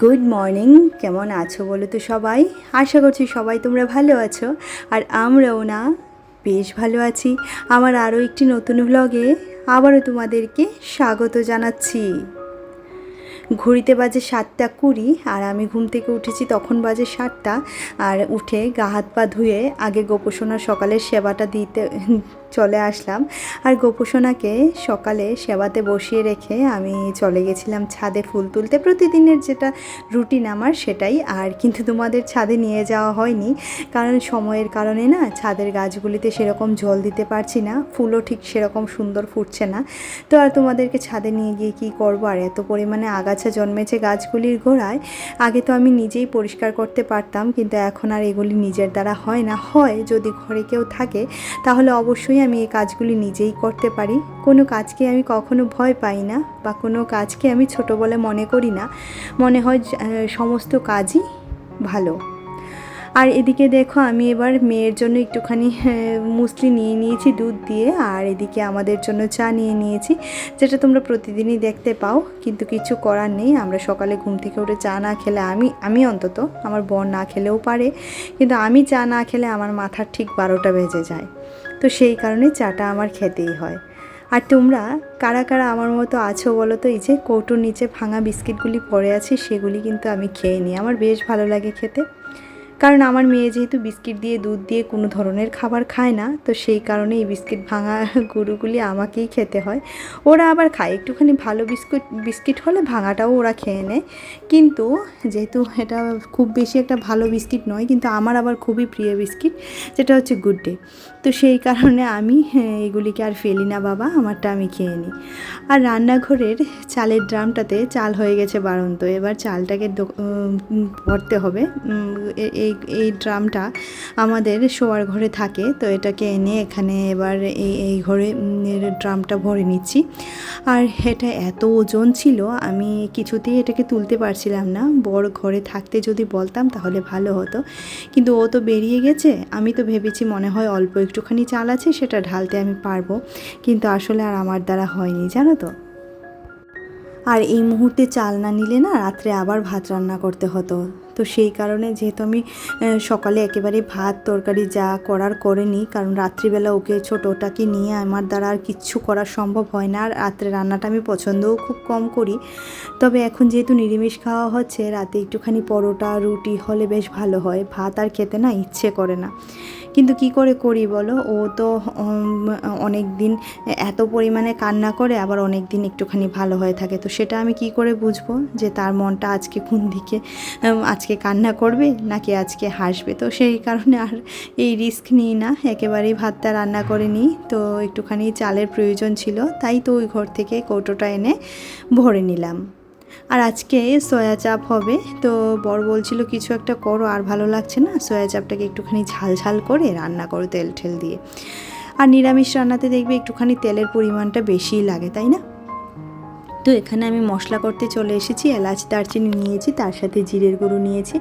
Good morning. কেমন আছো বলো তো সবাই? আশা করছি সবাই তোমরা ভালো আছো, আর আমরাও না বেশ ভালো আছি। আমার আরও একটি নতুন ব্লগে আবারও তোমাদেরকে স্বাগত জানাচ্ছি। ঘড়িতে বাজে 7:20 আর আমি ঘুম থেকে উঠেছি তখন বাজে 7টা। আর উঠে গা হাত পা ধুয়ে আগে গোপোষণার সকালের সেবাটা দিতে চলে আসলাম। আর গোপোষণাকে সকালে সেবাতে বসিয়ে রেখে আমি চলে গেছিলাম ছাদে ফুল তুলতে, প্রতিদিনের যেটা রুটিন আমার সেটাই। আর কিন্তু তোমাদের ছাদে নিয়ে যাওয়া হয়নি, কারণ সময়ের কারণে না ছাদের গাছগুলিতে সেরকম জল দিতে পারছি না, ফুলও ঠিক সেরকম সুন্দর ফুটছে না। তো আর তোমাদেরকে ছাদে নিয়ে গিয়ে কী করবো, আর এত পরিমাণে আগাছা জন্মেছে গাছগুলির গোড়ায়। আগে তো আমি নিজেই পরিষ্কার করতে পারতাম, কিন্তু এখন আর এগুলি নিজের দ্বারা হয় না। হয় যদি ঘরে কেউ থাকে তাহলে অবশ্যই আমি এই কাজগুলি নিজেই করতে পারি। কোনো কাজকে আমি কখনো ভয় পাই না, বা কোনো কাজকে আমি ছোট বলে মনে করি না। মনে হয় সমস্ত কাজই ভালো। আর এদিকে দেখো আমি এবার মেয়ের জন্য একটুখানি মুসলি নিয়ে নিয়েছি দুধ দিয়ে, আর এদিকে আমাদের জন্য চা নিয়ে নিয়েছি, যেটা তোমরা প্রতিদিনই দেখতে পাও। কিন্তু কিছু করার নেই, আমরা সকালে ঘুম থেকে উঠে চা না খেলে আমি অন্তত, আমার বোন না খেলেও পারে, কিন্তু আমি চা না খেলে আমার মাথার ঠিক 12টা বেজে যায়। তো সেই কারণে চাটা আমার খেতেই হয়। আর তোমরা কারা কারা আমার মতো আছো বলো তো? এই যে কৌটোর নিচে ভাঙা বিস্কিটগুলি পড়ে আছে সেগুলি কিন্তু আমি খেয়ে নিই, আমার বেশ ভালো লাগে খেতে। কারণ আমার মেয়ে যেহেতু বিস্কিট দিয়ে দুধ দিয়ে কোনো ধরনের খাবার খায় না, তো সেই কারণে এই বিস্কিট ভাঙা গুঁড়োগুলি আমাকেই খেতে হয়। ওরা আবার খায় একটুখানি ভালো বিস্কিট হলে ভাঙাটাও ওরা খেয়ে নেয়। কিন্তু যেহেতু এটা খুব বেশি একটা ভালো বিস্কিট নয়, কিন্তু আমার আবার খুবই প্রিয় বিস্কিট, যেটা হচ্ছে গুড ডে। তো সেই কারণে আমি এগুলিকে আর ফেলি না বাবা, আমারটা আমি খেয়ে নিই। আর রান্নাঘরের চালের ড্রামটাতে চাল হয়ে গেছে বাড়ন্ত, এবার চালটাকে ভরতে হবে। এই ড্রামটা আমাদের শোয়ার ঘরে থাকে, তো এটাকে এনে এখানে এবার এই ঘরে ড্রামটা ভরে নিচ্ছি। আর এটা এত ওজন ছিল, আমি কিছুতেই এটাকে তুলতে পারছিলাম না। বড় ঘরে থাকতে যদি বলতাম তাহলে ভালো হতো, কিন্তু ও তো বেরিয়ে গেছে। আমি তো ভেবেছি মনে হয় অল্প একটুখানি চাল আছে, সেটা ঢালতে আমি পারবো, কিন্তু আসলে আর আমার দ্বারা হয়নি, জানো তো। আর এই মুহূর্তে চাল না নিলে না রাত্রে আবার ভাত রান্না করতে হতো। তো সেই কারণে যেহেতু আমি সকালে একেবারে ভাত তরকারি যা করার করে নিই, কারণ রাত্রিবেলা ওকে ছোটোটাকে নিয়ে আমার দ্বারা আর কিচ্ছু করা সম্ভব হয় না। আর রাত্রে রান্নাটা আমি পছন্দও খুব কম করি। তবে এখন যেহেতু নিরামিষ খাওয়া হচ্ছে, রাতে একটুখানি পরোটা রুটি হলে বেশ ভালো হয়, ভাত আর খেতে না ইচ্ছে করে না। কিন্তু কি করে করি বলো? ও তো অনেক দিন এত পরিমাণে কান্না করে, আবার অনেক দিন একটুখানি ভালো হয়ে থাকে। তো সেটা আমি কি করে বুঝবো যে তার মনটা আজকে কোন দিকে, আজকে কান্না করবে নাকি আজকে হাসবে? তো সেই কারণে আর এই রিস্ক নিই না, একেবারেই ভাতটা রান্না করে নিই। তো একটুখানি চালের প্রয়োজন ছিল, তাই তো ওই ঘর থেকে কৌটোটা এনে ভরে নিলাম। আর আজকে সয়া চাপ হবে, তো বর বলছিল কিছু একটা করো, আর ভালো লাগছে না, সয়া চাপটাকে একটুখানি ঝাল ঝাল করে রান্না করো তেল ঠেল দিয়ে। আর নিরামিষ রান্নাতে দেখবে একটুখানি তেলের পরিমাণটা বেশিই লাগে, তাই না? তো এখানে আমি মশলা করতে চলে এসেছি। এলাচ দারচিনি নিয়েছি, তার সাথে জিরের গুঁড়ো নিয়েছি,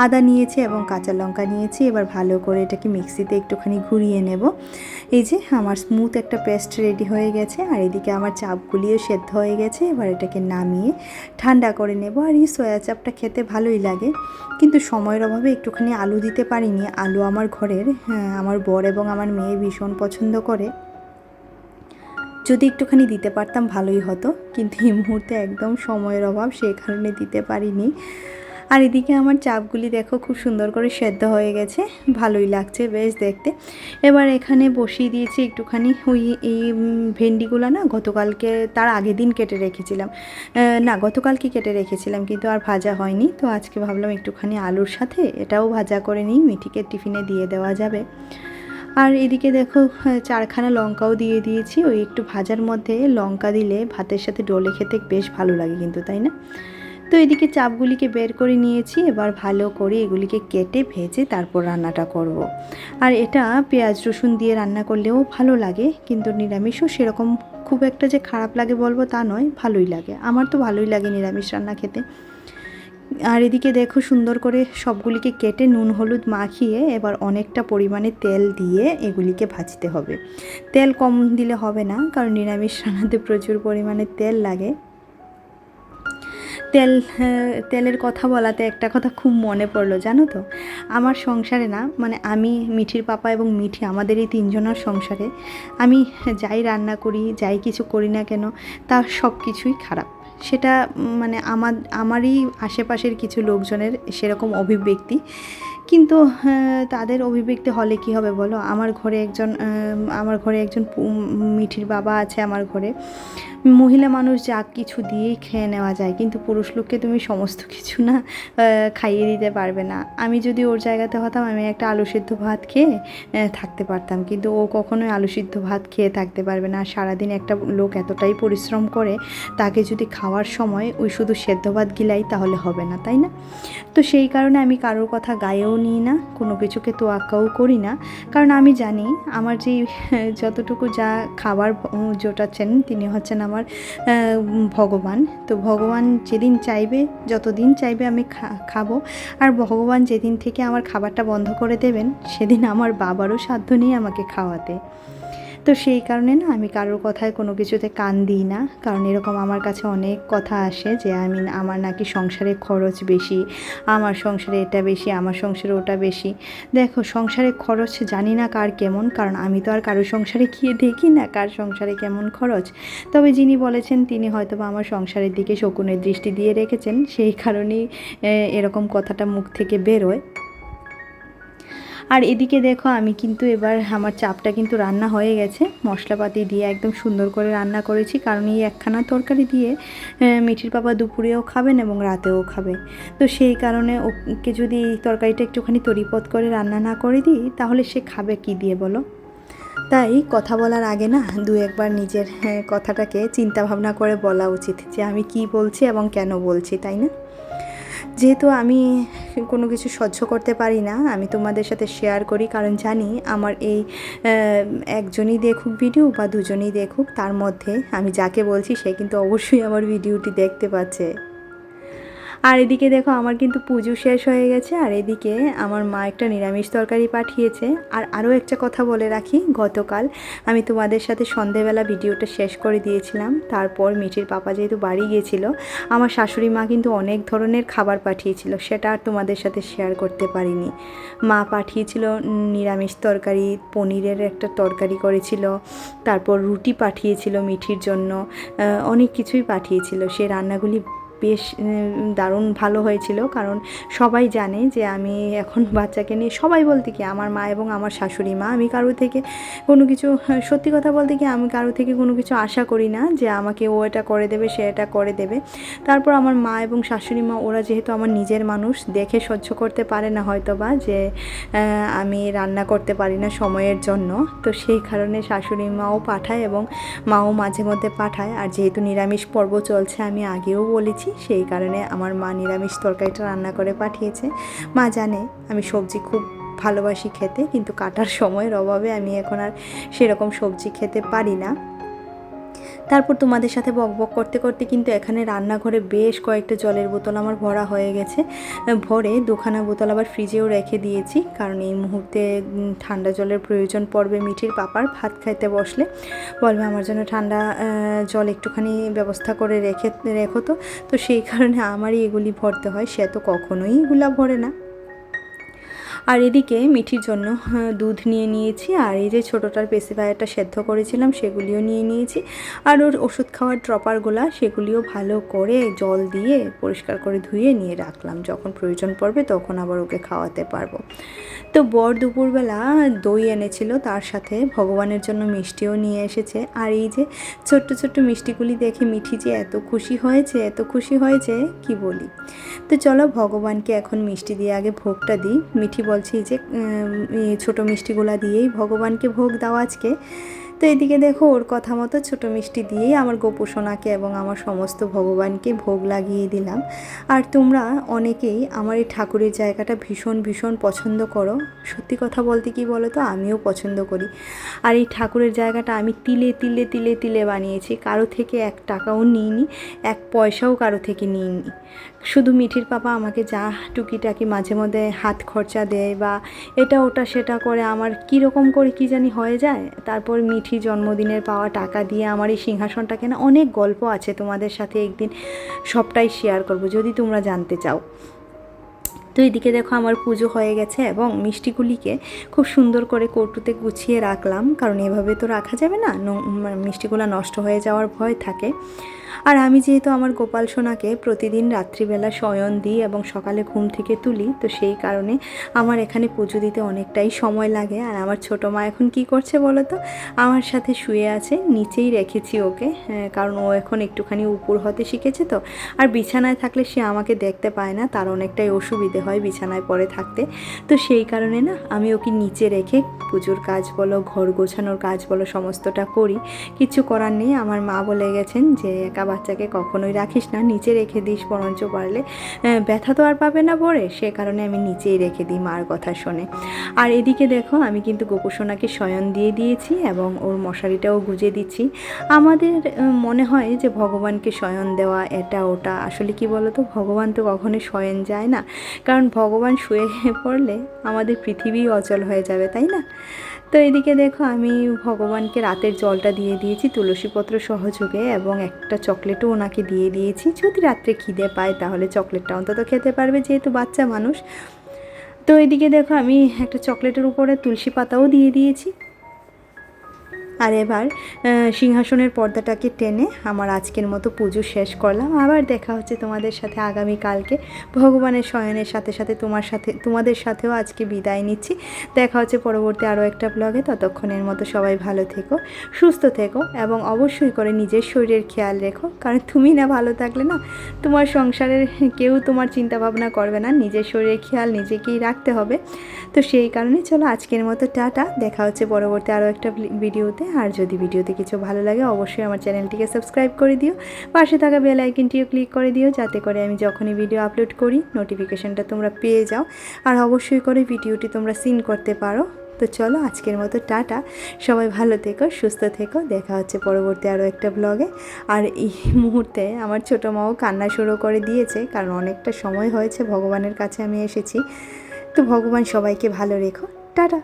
আদা নিয়েছি এবং কাঁচা লঙ্কা নিয়েছি। এবার ভালো করে এটাকে মিক্সিতে একটুখানি ঘুরিয়ে নেব। এই যে আমার স্মুথ একটা পেস্ট রেডি হয়ে গেছে, আর এদিকে আমার চাপগুলিও সেদ্ধ হয়ে গেছে। এবার এটাকে নামিয়ে ঠান্ডা করে নেব। আর এই সয়া চাপটা খেতে ভালোই লাগে, কিন্তু সময়ের অভাবে একটুখানি আলু দিতে পারিনি। আলু আমার ঘরের, আমার বর এবং আমার মেয়ে ভীষণ পছন্দ করে। যদি একটুখানি দিতে পারতাম ভালোই হতো, কিন্তু এই মুহূর্তে একদম সময়ের অভাব, সেই কারণে দিতে পারিনি। আর এদিকে আমার চাপগুলি দেখো খুব সুন্দর করে সেদ্ধ হয়ে গেছে, ভালোই লাগছে বেশ দেখতে। এবার এখানে বসিয়ে দিয়েছি একটুখানি এই ভেন্ডিগুলো না গতকালকে, তার আগের দিন কেটে রেখেছিলাম, না গতকালকে কেটে রেখেছিলাম, কিন্তু আর ভাজা হয়নি। তো আজকে ভাবলাম একটুখানি আলুর সাথে এটাও ভাজা করে নিই, মিঠিকে টিফিনে দিয়ে দেওয়া যাবে। আর এদিকে দেখো 4খানা লঙ্কাও দিয়ে দিয়েছি। ওই একটু ভাজার মধ্যে লঙ্কা দিলে ভাতের সাথে ডলে খেতে বেশ ভালো লাগে কিন্তু, তাই না? তো এদিকে চাপগুলিকে বের করে নিয়েছি, এবার ভালো করে এগুলিকে কেটে ভেজে তারপর রান্নাটা করব। আর এটা পেঁয়াজ রসুন দিয়ে রান্না করলেও ভালো লাগে, কিন্তু নিরামিষও সেরকম খুব একটা যে খারাপ লাগে বলবো তা নয়, ভালোই লাগে। আমার তো ভালোই লাগে নিরামিষ রান্না খেতে। আর এদিকে দেখো সুন্দর করে সবগুলিকে কেটে নুন হলুদ মাখিয়ে এবার অনেকটা পরিমাণে তেল দিয়ে এগুলিকে ভাজতে হবে। তেল কম দিলে হবে না, কারণ নিরামিষ রান্নাতে প্রচুর পরিমাণে তেল লাগে। তেলের কথা বলাতে একটা কথা খুব মনে পড়লো, জানো তো, আমার সংসারে না, মানে আমি, মিঠির পাপা এবং মিঠি, আমাদের এই তিনজনের সংসারে আমি যাই রান্না করি, যাই কিছু করি না কেন, তা সব কিছুই খারাপ। সেটা মানে আমারই আশেপাশের কিছু লোকজনের সেরকম অভিব্যক্তি। কিন্তু তাদের অভিব্যক্তি হলে কি হবে বলো? আমার ঘরে একজন মিঠির বাবা আছে, আমার ঘরে মহিলা মানুষ যা কিছু দিয়েই খেয়ে নেওয়া যায়, কিন্তু পুরুষ লোককে তুমি সমস্ত কিছু না খাইয়ে দিতে পারবে না। আমি যদি ওর জায়গাতে হতাম, আমি একটা আলু সিদ্ধ ভাত খেয়ে থাকতে পারতাম, কিন্তু ও কখনোই আলু সিদ্ধ ভাত খেয়ে থাকতে পারবে না। সারাদিন একটা লোক এতটাই পরিশ্রম করে, তাকে যদি খাওয়ার সময় ওই শুধু সেদ্ধ ভাত গিলাই, তাহলে হবে না, তাই না? তো সেই কারণে আমি কারোর কথা গায়েও নিই না, কোনো কিছুকে তোয়াক্কাও করি না, কারণ আমি জানি আমার যেই যতটুকু যা খাবার জোটাচ্ছেন তিনি হচ্ছেন আমার ভগবান। তো ভগবান যেদিন চাইবে, যতদিন চাইবে আমি খাবো, আর ভগবান যেদিন থেকে আমার খাবারটা বন্ধ করে দেবেন, সেদিন আমার বাবারও সাধ্য নেই আমাকে খাওয়াতে। তো সেই কারণে না আমি কারোর কথায় কোনো কিছুতে কান দিই না, কারণ এরকম আমার কাছে অনেক কথা আসে যে আমার নাকি সংসারে খরচ বেশি, আমার সংসারে এটা বেশি, আমার সংসারে ওটা বেশি। দেখো, সংসারে খরচ জানি না কার কেমন, কারণ আমি তো আর কারোর সংসারে গিয়ে দেখি না কার সংসারে কেমন খরচ। তবে যিনি বলেছেন তিনি হয়তো বা আমার সংসারের দিকে শকুনের দৃষ্টি দিয়ে রেখেছেন, সেই কারণেই এরকম কথাটা মুখ থেকে বেরোয়। আর এদিকে দেখো, আমি কিন্তু এবার আমার চাপটা কিন্তু রান্না হয়ে গেছে, মশলাপাতি দিয়ে একদম সুন্দর করে রান্না করেছি, কারণ এই একখানা তরকারি দিয়ে মিঠির পাপা দুপুরেও খাবেন এবং রাতেও খাবে। তো সেই কারণে ওকে যদি এই তরকারিটা একটুখানি তরিপত করে রান্না না করে দিই, তাহলে সে খাবে কি দিয়ে বলো? তাই কথা বলার আগে না দু একবার নিজের কথাটাকে চিন্তা ভাবনা করে বলা উচিত, যে আমি কি বলছি এবং কেন বলছি, তাই না? যেহেতু আমি কোনো কিছু সহ্য করতে পারি না, আমি তোমাদের সাথে শেয়ার করি, কারণ জানি আমার এই একজনই দেখুক ভিডিও বা দুজনই দেখুক, তার মধ্যে আমি যাকে বলছি সে কিন্তু অবশ্যই আমার ভিডিওটি দেখতে পাচ্ছে। আর এদিকে দেখো, আমার কিন্তু পুজো শেষ হয়ে গেছে, আর এদিকে আমার মা একটা নিরামিষ তরকারি পাঠিয়েছে। আর আরও একটা কথা বলে রাখি, গতকাল আমি তোমাদের সাথে সন্ধেবেলা ভিডিওটা শেষ করে দিয়েছিলাম, তারপর মিঠির পাপা যেহেতু বাড়ি গিয়েছিল, আমার শাশুড়ি মা কিন্তু অনেক ধরনের খাবার পাঠিয়েছিল, সেটা আর তোমাদের সাথে শেয়ার করতে পারিনি। মা পাঠিয়েছিল নিরামিষ তরকারি, পনিরের একটা তরকারি করেছিল, তারপর রুটি পাঠিয়েছিল মিঠির জন্য, অনেক কিছুই পাঠিয়েছিল। সে রান্নাগুলি বেশ দারুণ ভালো হয়েছিল, কারণ সবাই জানে যে আমি এখন বাচ্চাকে নিয়ে, সবাই বলতে কি আমার মা এবং আমার শাশুড়ি মা, আমি কারো থেকে কোনো কিছু, সত্যি কথা বলতে কি আমি কারো থেকে কোনো কিছু আশা করি না যে আমাকে ও এটা করে দেবে, সে এটা করে দেবে। তারপর আমার মা এবং শাশুড়ি মা, ওরা যেহেতু আমার নিজের মানুষ, দেখে সহ্য করতে পারে না হয়তো বা যে আমি রান্না করতে পারি না সময়ের জন্য, তো সেই কারণে শাশুড়ি মাও পাঠায় এবং মাও মাঝে মধ্যে পাঠায়। আর যেহেতু নিরামিষ পর্ব চলছে, আমি আগেও বলেছি, সেই কারণে আমার মা নিরামিষ তরকারিটা রান্না করে পাঠিয়েছে। মা জানে আমি সবজি খুব ভালোবাসি খেতে, কিন্তু কাটার সময়ের অভাবে আমি এখন আর সেরকম সবজি খেতে পারি না। তারপর তোমাদের সাথে বকবক করতে করতে কিন্তু এখানে রান্নাঘরে বেশ কয়েকটা জলের বোতল আমার ভরা হয়ে গেছে, ভরে দুখানা বোতল আবার ফ্রিজেও রেখে দিয়েছি, কারণ এই মুহূর্তে ঠান্ডা জলের প্রয়োজন পড়বে মিঠির পাপার। ভাত খাইতে বসলে বলবে আমার জন্য ঠান্ডা জল একটুখানি ব্যবস্থা করে রেখো তো। তো সেই কারণে আমারই এগুলি ভরতে হয়, সে তো কখনোই এগুলা ভরে না। আর এদিকে মিঠির জন্য দুধ নিয়ে নিয়েছি, আর এই যে ছোটোটার পেসিফায়ারটা সেদ্ধ করেছিলাম সেগুলিও নিয়ে নিয়েছি, আর ওর ওষুধ খাওয়ার ড্রপারগুলো সেগুলিও ভালো করে জল দিয়ে পরিষ্কার করে ধুয়ে নিয়ে রাখলাম, যখন প্রয়োজন পড়বে তখন আবার ওকে খাওয়াতে পারবো। তো বর দুপুরবেলা দই এনেছিল, তার সাথে ভগবানের জন্য মিষ্টিও নিয়ে এসেছে। আর এই যে ছোট্ট ছোট্ট মিষ্টিগুলি দেখে মিঠি যে এত খুশি হয়েছে, এত খুশি হয়েছে কি বলি। তো চলো ভগবানকে এখন মিষ্টি দিয়ে আগে ভোগটা দিই। মিঠি বলছি যে ছোটো মিষ্টিগুলা দিয়েই ভগবানকে ভোগ দাও আজকে। তো এদিকে দেখো, ওর কথা মতো ছোটো মিষ্টি দিয়েই আমার গোপু সোনাকে এবং আমার সমস্ত ভগবানকে ভোগ লাগিয়ে দিলাম। আর তোমরা অনেকেই আমার এই ঠাকুরের জায়গাটা ভীষণ ভীষণ পছন্দ করো, সত্যি কথা বলতে কি বলো তো, আমিও পছন্দ করি। আর এই ঠাকুরের জায়গাটা আমি তিলে তিলে তিলে তিলে বানিয়েছি, কারো থেকে 1 টাকাও নিইনি, 1 পয়সাও কারো থেকে নিইনি। শুধু মিঠির পাপা আমাকে যা টুকিটাকি মাঝে মধ্যে হাত খরচা দেয় বা এটা ওটা সেটা করে, আমার কীরকম করে কী জানি হয়ে যায়। তারপর মিঠি তিথি জন্মদিনের পাওয়া টাকা দিয়ে আমার এই সিংহাসনটাকে না অনেক গল্প আছে, তোমাদের সাথে একদিন সবটাই শেয়ার করব যদি তোমরা জানতে চাও। তো এদিকে দেখো আমার পুজো হয়ে গেছে এবং মিষ্টিগুলিকে খুব সুন্দর করে কৌটোতে গুছিয়ে রাখলাম, কারণ এভাবে তো রাখা যাবে না, মিষ্টিগুলো নষ্ট হয়ে যাওয়ার ভয় থাকে। আর আমি যেহেতু আমার গোপাল সোনাকে প্রতিদিন রাত্রিবেলা শয়ন দিই এবং সকালে ঘুম থেকে তুলি, তো সেই কারণে আমার এখানে পুজো দিতে অনেকটাই সময় লাগে। আর আমার ছোটো মা এখন কি করছে বলো তো, আমার সাথে শুয়ে আছে, নিচেই রেখেছি ওকে, কারণ ও এখন একটুখানি উপর হতে শিখেছে তো। আর বিছানায় থাকলে সে আমাকে দেখতে পায় না, তার অনেকটাই অসুবিধে হয় বিছানায় পড়ে থাকতে। তো সেই কারণে না আমি ওকে নিচে রেখে পুজোর কাজ বলো, ঘর গোছানোর কাজ বলো, সমস্তটা করি। কিছু করার নেই, আমার মা বলে গেছেন যে একা বাচ্চাকে কখনোই রাখিস না, নিচে রেখে দিস, বরঞ্চ পারলে ব্যথা তো আর পাবে না পরে, সে কারণে আমি নিচেই রেখে দিই মার কথা শুনে। আর এদিকে দেখো আমি কিন্তু গোপুসোনাকে শয়ন দিয়ে দিয়েছি এবং ওর মশারিটাও গুজে দিচ্ছি। আমাদের মনে হয় যে ভগবানকে শয়ন দেওয়া এটা ওটা, আসলে কি বলো তো, ভগবান তো কখনো শয়ন যায় না, কারণ ভগবান শুয়ে পড়লে আমাদের পৃথিবী অচল হয়ে যাবে, তাই না? তো এদিকে দেখো আমি ভগবানকে রাতের জলটা দিয়ে দিয়েছি তুলসীপত্র সহযোগে, এবং একটা চকলেটও ওনাকে দিয়ে দিয়েছি, যদি রাত্রে খিদে পায় তাহলে চকলেটটা অন্তত খেতে পারবে, যেহেতু বাচ্চা মানুষ। তো এদিকে দেখো আমি একটা চকলেটের উপরে তুলসী পাতাও দিয়ে দিয়েছি। আর এবার সিংহাসনের পর্দাটাকে টেনে আমার আজকের মতো পুজো শেষ করলাম। আবার দেখা হচ্ছে তোমাদের সাথে আগামীকালকে ভগবানের শয়নের সাথে সাথে তোমাদের সাথেও আজকে বিদায় নিচ্ছি। দেখা হচ্ছে পরবর্তী আরও একটা ব্লগে। ততক্ষণের মতো সবাই ভালো থেকো, সুস্থ থেকো এবং অবশ্যই করে নিজের শরীরের খেয়াল রেখো, কারণ তুমি না ভালো থাকলে না তোমার সংসারের কেউ তোমার চিন্তা ভাবনা করবে না। নিজের শরীরের খেয়াল নিজেকেই রাখতে হবে। তো সেই কারণে চলো আজকের মতো টাটা, দেখা হচ্ছে পরবর্তী আরও একটা ভিডিওতে। আর যদি ভিডিওতে কিছু ভালো লাগে অবশ্যই আমার চ্যানেলটিকে সাবস্ক্রাইব করে দিও, পাশে থাকা বেল আইকনটিও ক্লিক করে দিও, যাতে করে আমি যখনই ভিডিও আপলোড করি নোটিফিকেশানটা তোমরা পেয়ে যাও। আর অবশ্যই করে ভিডিওটি তোমরা সিন করতে পারো। তো চলো আজকের মতো টাটা, সবাই ভালো থেকো, সুস্থ থেকো, দেখা হচ্ছে পরবর্তী আরও একটা ব্লগে। আর এই মুহূর্তে আমার ছোটো মাও কান্না শুরু করে দিয়েছে, কারণ অনেকটা সময় হয়েছে ভগবানের কাছে আমি এসেছি। তো ভগবান সবাইকে ভালো রেখো, টাটা।